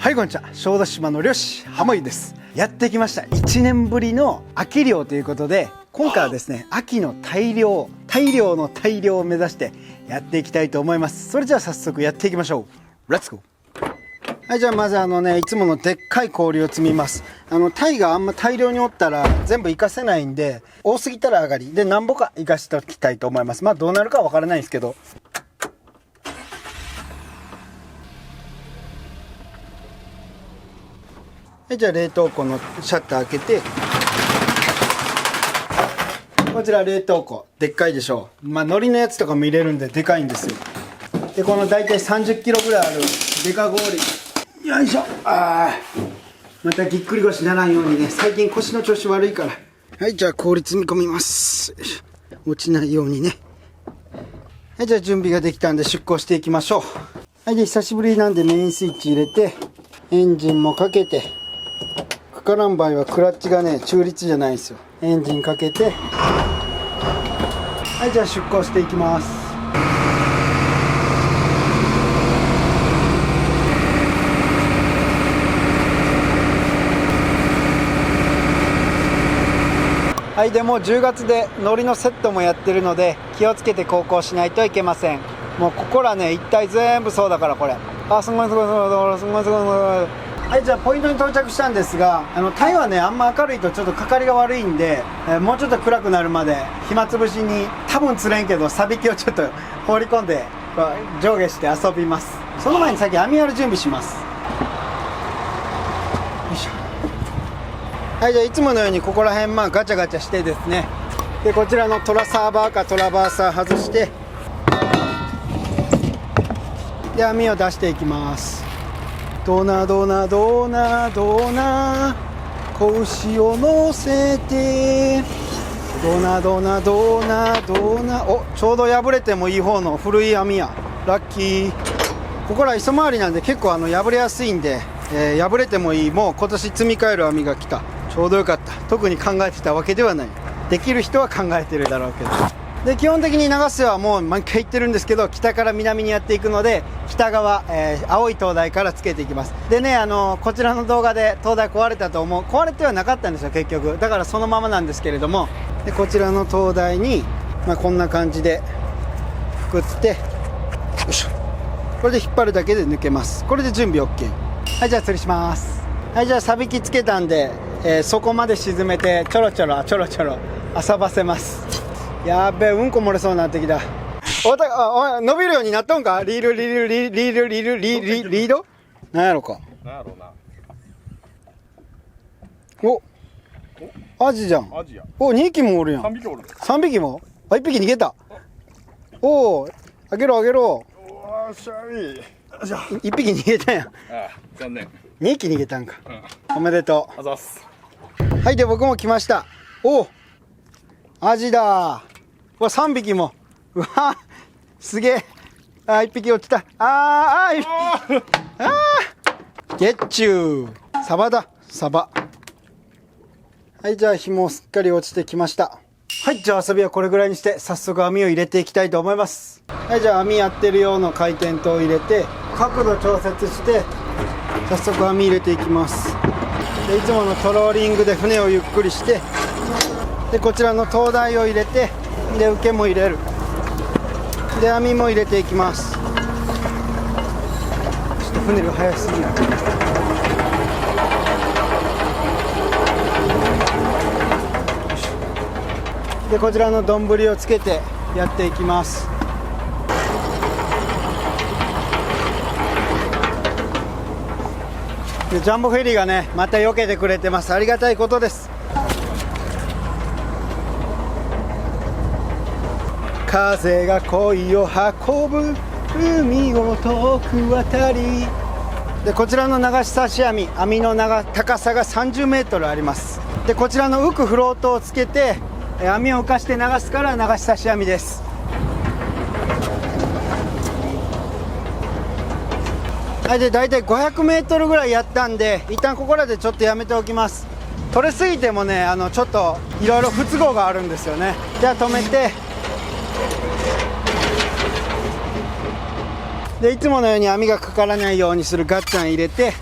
はい、こんにちは。小豆島の漁師浜井です。やってきました。1年ぶりの秋漁ということで、今回はですね、秋の大漁の大漁を目指してやっていきたいと思います。それじゃあ早速やっていきましょう。レッツゴー。はい、じゃあまずいつものでっかい氷を積みます。タイがあんま大量におったら全部活かせないんで、多すぎたら上がりで何ぼか活かしておきたいと思います。まあどうなるかわからないんですけど。はい、じゃあ冷凍庫のシャッター開けて、こちら冷凍庫でっかいでしょう。まあ海苔のやつとかも入れるんででかいんですよ。でこの大体30キロぐらいあるデカ氷、よいしょ。またぎっくり腰ならんようにね、最近腰の調子悪いから。はい、じゃあ氷積み込みます。落ちないようにね。はい、じゃあ準備ができたんで出航していきましょう。はい、で久しぶりなんでメインスイッチ入れて、エンジンもかけて、かからん場合はクラッチがね中立じゃないんですよ。エンジンかけて、はい、じゃあ出航していきます。はい、でもう10月で海苔のセットもやってるので気をつけて航行しないといけません。もうここらね一体全部そうだから。これすごいすごいすごいすごいすごいすごい。はい、じゃあポイントに到着したんですが、タイはねあんま明るいとちょっとかかりが悪いんで、もうちょっと暗くなるまで暇つぶしに多分釣れんけどサビキをちょっと放り込んで上下して遊びます。その前に先網やる準備します。よいしょ。はい、じゃあいつものようにここら辺ガチャガチャしてですね、でこちらのトラサーバーかトラバーサー外して、で網を出していきます。ドナドナドナドナ子牛を乗せて、ドナドナドナドナ。お、ちょうど破れてもいい方の古い網や。ラッキー。ここら磯回りなんで結構破れやすいんで、破れてもいい、もう今年積み替える網が来た。ちょうどよかった。特に考えてたわけではない。できる人は考えてるだろうけど。で基本的に流すはもう毎回言ってるんですけど、北から南にやっていくので北側、青い灯台からつけていきます。でね、こちらの動画で灯台壊れたと思う。壊れてはなかったんですよ結局。だからそのままなんですけれども、でこちらの灯台に、こんな感じでくくって、よいしょ。これで引っ張るだけで抜けます。これで準備 OK。 はい、じゃあ釣りします。はい、じゃあサビキつけたんで、底まで沈めてちょろちょろ遊ばせます。やっべえ、うんこ漏れそうになってきた。伸びるようになっとんか。リードなんやろか。なんやろな。お、アジじゃん。アジや。お、2匹もおるやん。3匹おる。3匹も1匹逃げた。おお、あげろあげろ。おしゃい。1匹逃げたやん。残念。2匹逃げたんか。おめでとう。あざっす。はい、で僕も来ました。お、アジだ。うわ、3匹も。うわ、すげえ。1匹落ちた。ゲッチュー。サバだ、サバ。はい、じゃあ紐すっかり落ちてきました。はい、じゃあ遊びはこれぐらいにして早速網を入れていきたいと思います。はい、じゃあ網やってる用の回転灯を入れて角度調節して早速網入れていきます。でいつものトローリングで船をゆっくりして、でこちらの灯台を入れて、で受けも入れる。で網も入れていきます。ちょっと船が速すぎる。でこちらの丼をつけてやっていきます。でジャンボフェリーがねまた避けてくれてます。ありがたいことです。風が恋を運ぶ海を遠く渡り。でこちらの流し差し網の高さが30メートルあります。でこちらの浮くフロートをつけて網を浮かして流すから流し差し網です。はい、で大体500メートルぐらいやったんで一旦ここらでちょっとやめておきます。取れすぎてもねちょっといろいろ不都合があるんですよね。じゃあ止めて、でいつものように網がかからないようにするガッチャン入れて、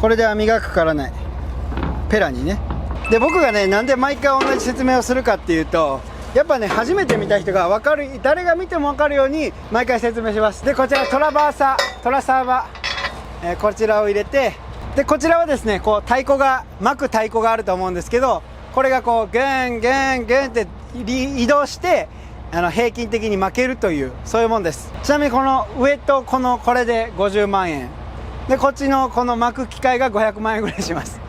これで網がかからないペラにね。で僕がねなんで毎回同じ説明をするかっていうと、やっぱね初めて見た人が分かる、誰が見ても分かるように毎回説明します。でこちらトラサーバー、こちらを入れて、でこちらはですねこう巻く太鼓があると思うんですけど、これがこうグングングンって移動して平均的に巻けるという、そういうもんです。ちなみにこの上とこれで50万円で、こっちのこの巻く機械が500万円ぐらいします。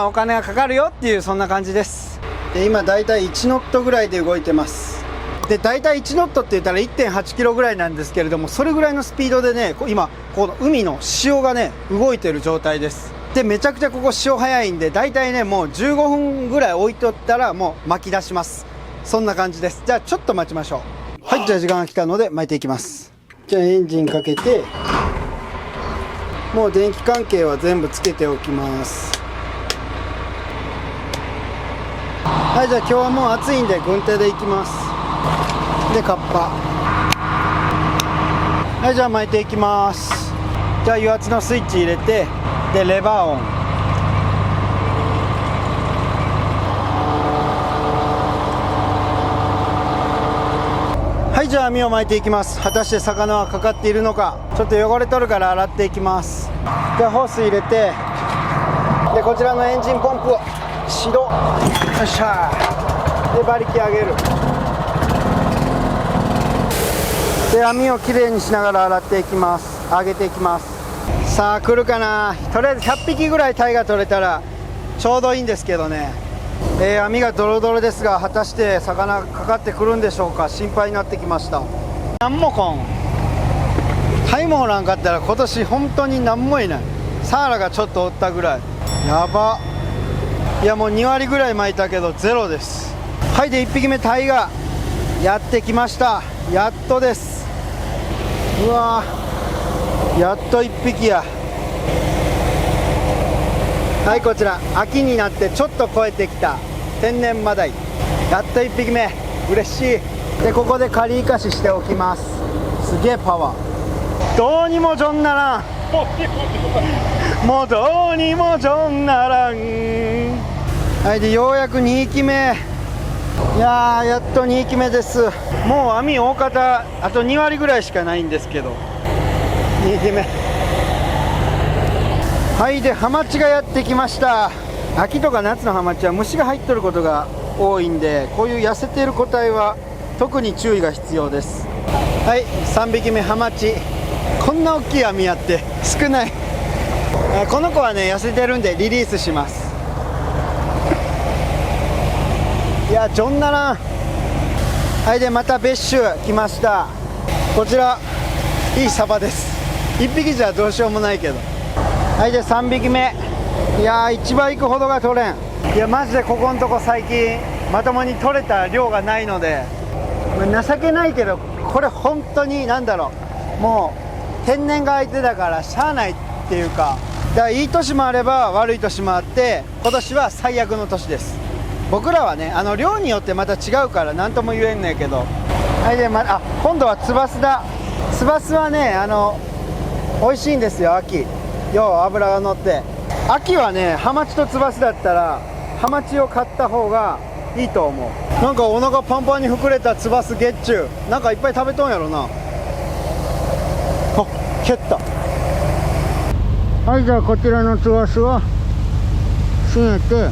お金がかかるよっていう、そんな感じです。で今だいたい1ノットぐらいで動いてます。でだいたい1ノットって言ったら 1.8 キロぐらいなんですけれども、それぐらいのスピードでね今この海の潮がね動いてる状態です。でめちゃくちゃここ潮早いんで、だいたいねもう15分ぐらい置いとったらもう巻き出します。そんな感じです。じゃあちょっと待ちましょう。はい、じゃあ時間が来たので巻いていきます。じゃあエンジンかけて、もう電気関係は全部つけておきます。はい、じゃあ今日はもう暑いんで軍手でいきます。でカッパ、はい、じゃあ巻いていきます。じゃあ油圧のスイッチ入れて、でレバーオン、はい、じゃあ網を巻いていきます。果たして魚はかかっているのか、ちょっと汚れとるから洗っていきます。じゃあホース入れて、でこちらのエンジンポンプを始動、よっしゃー、で馬力上げる、で網をきれいにしながら洗っていきます。上げていきます。さあ来るかな。とりあえず100匹ぐらいタイが取れたらちょうどいいんですけどね。網がドロドロですが、果たして魚かかってくるんでしょうか。心配になってきました。なんもこんタイもおらんかったら今年本当になんもいない。サーラがちょっとおったぐらい。やば、いやもう2割ぐらい巻いたけどゼロです。はい、で1匹目タイがやってきました。やっとです。うわー、やっと1匹や。はい、こちら秋になってちょっと超えてきた天然マダイ、やっと1匹目、嬉しい。でここで仮生かししておきます。すげえパワー、どうにもジョンならん、もうどうにもジョンならん。はい、でようやく2匹目、いやーやっと2匹目です。もう網大方あと2割ぐらいしかないんですけど、2匹目。はい、でハマチがやってきました。秋とか夏のハマチは虫が入っとることが多いんで、こういう痩せている個体は特に注意が必要です。はい、3匹目ハマチ。こんな大きい網やって少ない。この子はね痩せてるんでリリースします。いやジョンならん。はい、でまたベッシュ来ました。こちらいいサバです。1匹じゃどうしようもないけど。はい、で3匹目。いやー1倍いくほどが取れん。いやマジでここのとこ最近まともに取れた量がないので、情けないけどこれ本当に何だろう、もう天然が相手だからしゃあないっていうか、だからいい年もあれば悪い年もあって、今年は最悪の年です。僕らはね量によってまた違うから何とも言えんねんけど。はい、で今度はツバスだ。ツバスはね美味しいんですよ。秋よう脂が乗って。秋はねハマチとツバスだったらハマチを買った方がいいと思う。なんかお腹パンパンに膨れたツバスゲッチュ、なんかいっぱい食べとんやろな。あ、蹴った。はい、じゃあこちらのツバスを締めて、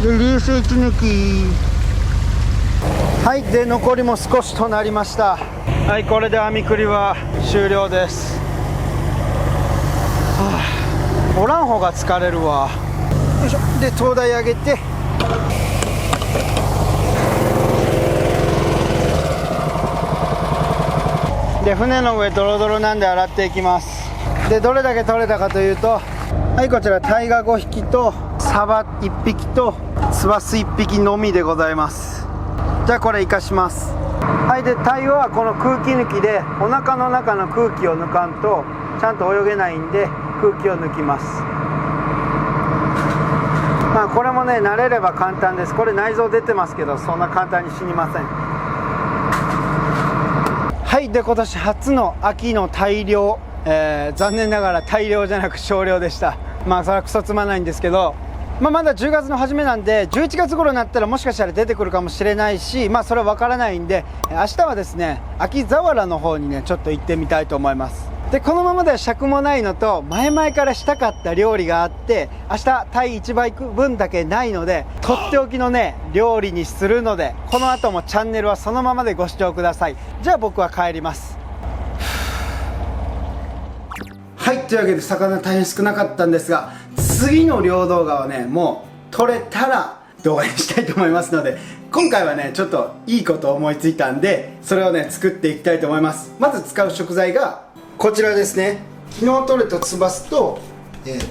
でリース1抜き。はい、で残りも少しとなりました。はい、これで網繰りは終了です。おらん方が疲れるわ。よいしょ。で灯台上げて、で船の上ドロドロなんで洗っていきます。でどれだけ取れたかというと、はい、こちらタイが5匹とサバ1匹とツバス1匹のみでございます。じゃあこれ生かします。はい、でタイはこの空気抜きでお腹の中の空気を抜かんとちゃんと泳げないんで空気を抜きます。まあこれもね慣れれば簡単です。これ内臓出てますけどそんな簡単に死にません。はい、で今年初の秋の大漁、残念ながら大漁じゃなく少量でした。まあそれはクソつまないんですけど、まだ10月の初めなんで、11月頃になったらもしかしたら出てくるかもしれないし、それは分からないんで、明日はですね、秋佐原の方にねちょっと行ってみたいと思います。でこのままでは尺もないのと、前々からしたかった料理があって、明日タイ市場行く分だけないので、とっておきのね料理にするので、この後もチャンネルはそのままでご視聴ください。じゃあ僕は帰ります。はい、というわけで魚大変少なかったんですが、次の漁動画はねもう撮れたら動画にしたいと思いますので、今回はねちょっといいこと思いついたんで、それをね作っていきたいと思います。まず使う食材がこちらですね。昨日取れたツバスと、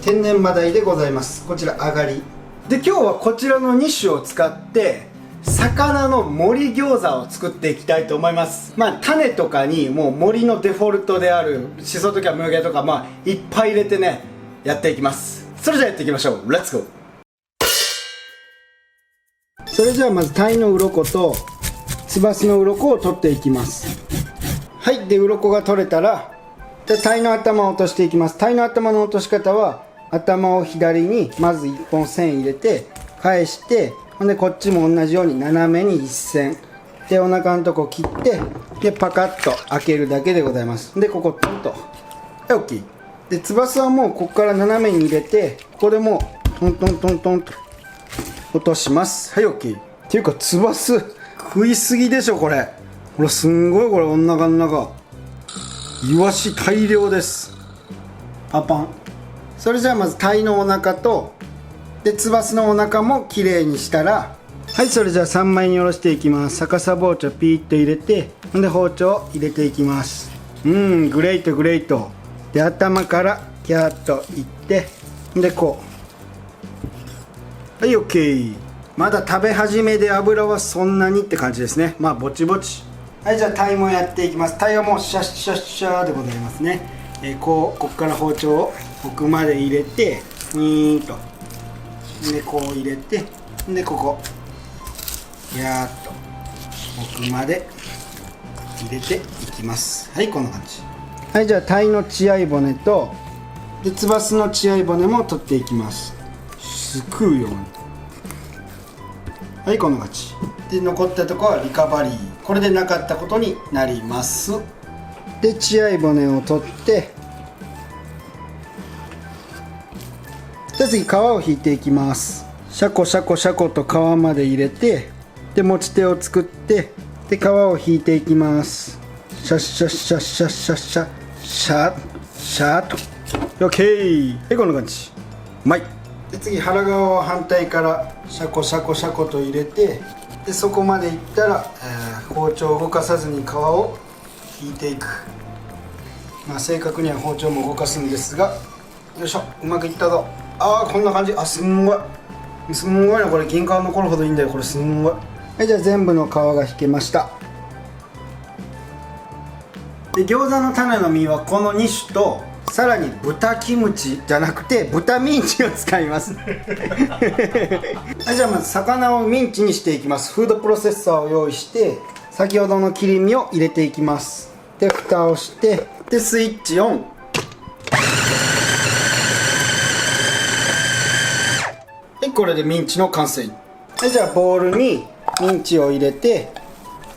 天然マダイでございます。こちらあがりで、今日はこちらの2種を使って魚の盛り餃子を作っていきたいと思います。種とかにもう盛りのデフォルトであるシソとかムーゲとかいっぱい入れてねやっていきます。それじゃあやっていきましょう。レッツゴー。それじゃあまず鯛の鱗とツバスの鱗を取っていきます。はい、で鱗が取れたら鯛の頭を落としていきます。鯛の頭の落とし方は、頭を左にまず1本線入れて返して、ほんでこっちも同じように斜めに1線で、お腹のとこ切って、でパカッと開けるだけでございます。でここトンと、はい OK。 でツバスはもうここから斜めに入れて、ここでもうトントントントンと落とします。はい OK。 っていうかツバス食いすぎでしょこれ。これすんごい、これお腹の中イワシ大量です。パパン。それじゃあまず鯛のお腹とでツバスのお腹もきれいにしたら、はい、それじゃあ3枚におろしていきます。逆さ包丁ピーッと入れて、ほんで包丁入れていきます。グレイトグレイト。で頭からキャーッといって、でこう、はい OK。 まだ食べ始めで油はそんなにって感じですね。ぼちぼち。はい、じゃあ鯛もやっていきます。鯛はもうシャッシャッシャーでございますね。こっから包丁を奥まで入れて、とでこう入れて、でここやーっと奥まで入れていきます。はい、こんな感じ。はい、じゃあ鯛の血合い骨とでツバスの血合い骨も取っていきます。すくうように。はい、こんな感じで、残ったところはリカバリー、これでなかったことになります。で血合い骨を取って、じゃあ次皮を引いていきます。シャコシャコシャコと皮まで入れて、で持ち手を作って、で皮を引いていきます。シャッシャッシャッシャッシャッシャッシャッシャッと OK。 はい、こんな感じ。うまい。で次腹側を反対からシャコシャコシャコと入れて、でそこまでいったら、包丁を動かさずに皮を引いていく。正確には包丁も動かすんですが、よいしょ、うまくいったぞ。こんな感じ。すんごいすんごいな、これ銀皮残るほどいいんだよ、これすんごい。はい、じゃあ全部の皮が引けました。で餃子の種の実はこの2種と、さらに豚キムチじゃなくて豚ミンチを使いますはい、じゃあまず魚をミンチにしていきます。フードプロセッサーを用意して、先ほどの切り身を入れていきます。で蓋をして、でスイッチオン。はい、これでミンチの完成。はい、じゃあボウルにミンチを入れて、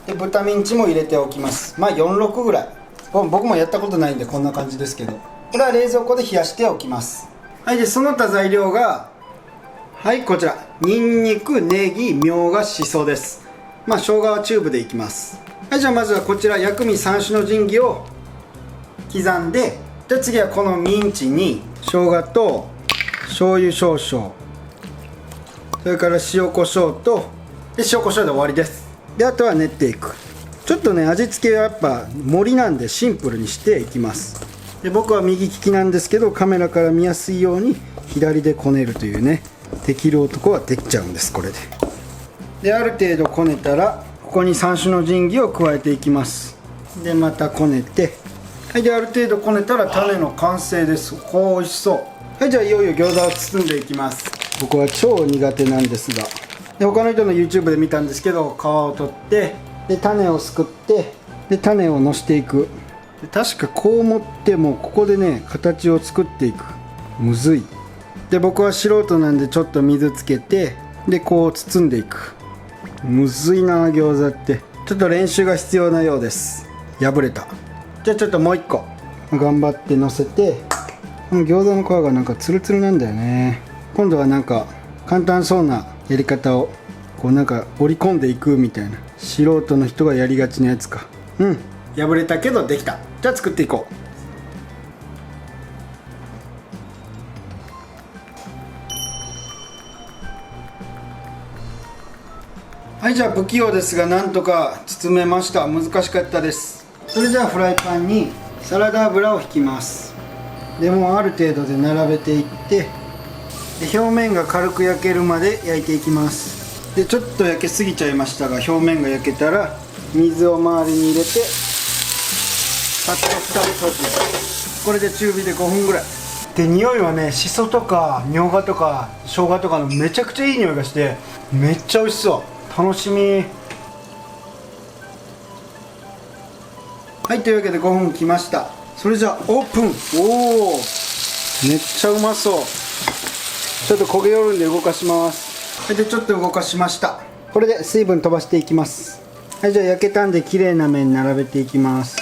で豚ミンチも入れておきます。46ぐらい。僕もやったことないんでこんな感じですけど、これは冷蔵庫で冷やしておきます。はい、でその他材料が、はい、こちらにんにく、ネギ、みょうが、しそです。生姜はチューブでいきます。はい、じゃあまずはこちら薬味3種の神器を刻んで、で次はこのミンチに生姜と醤油少々、それから塩コショウと、で塩コショウで終わりです。であとは練っていく。ちょっとね味付けはやっぱ盛りなんでシンプルにしていきます。で僕は右利きなんですけど、カメラから見やすいように左でこねるというね、できる男はできちゃうんです、これで。である程度こねたら、ここに3種の神器を加えていきます。でまたこねて、はい、である程度こねたら種の完成です。美味しそう。はい、じゃあいよいよ餃子を包んでいきます。僕は超苦手なんですが、で他の人の YouTube で見たんですけど、皮を取って、で種をすくって、で種をのしていく。で確かこう持ってもここでね形を作っていく。むずい。で僕は素人なんでちょっと水つけて、でこう包んでいく。むずいな餃子って。ちょっと練習が必要なようです。破れた。じゃあちょっともう一個頑張ってのせて、この餃子の皮がなんかツルツルなんだよね。今度はなんか簡単そうなやり方をこうなんか織り込んでいくみたいな、素人の人がやりがちなやつか。破れたけどできた。じゃあ作っていこう。はい、じゃあ不器用ですがなんとか包めました。難しかったです。それじゃあフライパンにサラダ油を引きます。でもある程度で並べていって、で表面が軽く焼けるまで焼いていきます。でちょっと焼けすぎちゃいましたが、表面が焼けたら水を周りに入れてさっと蓋を閉じる。これで中火で5分ぐらいで、匂いはねしそとかみょうがとか生姜とかのめちゃくちゃいい匂いがしてめっちゃ美味しそう。楽しみ。はい、というわけで5分きました。それじゃあオープン。おお、めっちゃうまそう。ちょっと焦げよるんで動かします。はい、でちょっと動かしました。これで水分飛ばしていきます。はい、じゃあ焼けたんで綺麗な面並べていきます。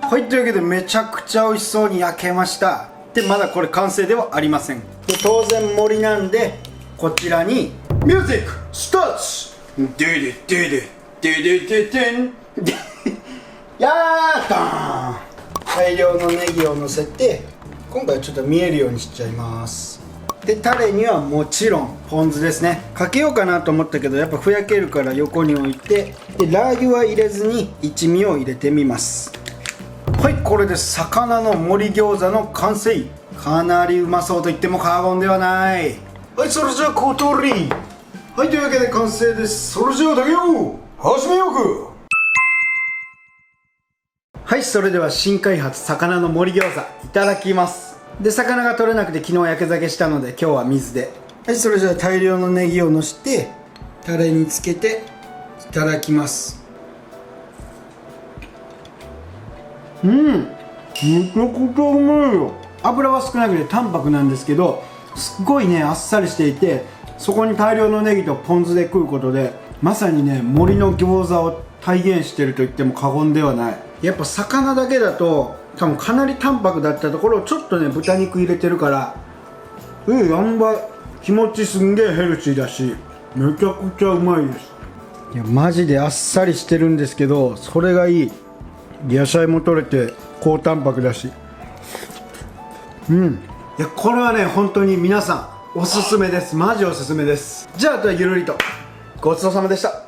はい、というわけでめちゃくちゃ美味しそうに焼けました。でまだこれ完成ではありません。で当然盛りなんでこちらにミュージックスタート。デデデデデデデデンデやーだーん。大量のネギをのせて、今回はちょっと見えるようにしちゃいます。でタレにはもちろんポン酢ですね。かけようかなと思ったけどやっぱふやけるから横に置いて、でラー油は入れずに一味を入れてみます。はい、これで魚の盛り餃子の完成。かなりうまそうと言っても過言ではない。はい、それじゃあ小通り。はい、というわけで完成です。それじゃあだけよ始めようか。はい、それでは新開発魚の盛り餃子いただきます。で魚が取れなくて昨日焼け酒したので今日は水で。はい、それじゃあ大量のネギをのしてタレにつけていただきます。めちゃくちゃうまいよ。油は少なくて淡白なんですけどすっごいねあっさりしていて、そこに大量のネギとポン酢で食うことでまさにね森の餃子を体現してると言っても過言ではない。やっぱ魚だけだと多分かなり淡白だったところをちょっとね豚肉入れてるからやんば気持ちすんげえヘルシーだしめちゃくちゃうまいです。いやマジであっさりしてるんですけどそれがいい。野菜も取れて高タンパクだし、いやこれはね本当に皆さんおすすめです。マジおすすめです。じゃああとはゆるりとごちそうさまでした。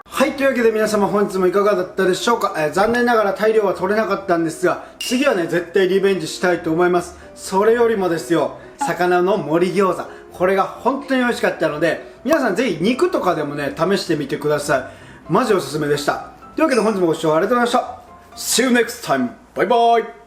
はい、というわけで皆様本日もいかがだったでしょうか。残念ながら大量は取れなかったんですが次はね絶対リベンジしたいと思います。それよりもですよ、魚の盛り餃子、これが本当に美味しかったので皆さんぜひ肉とかでもね試してみてください。マジおすすめでした。というわけで本日もご視聴ありがとうございました。 See you next time. バイバイ。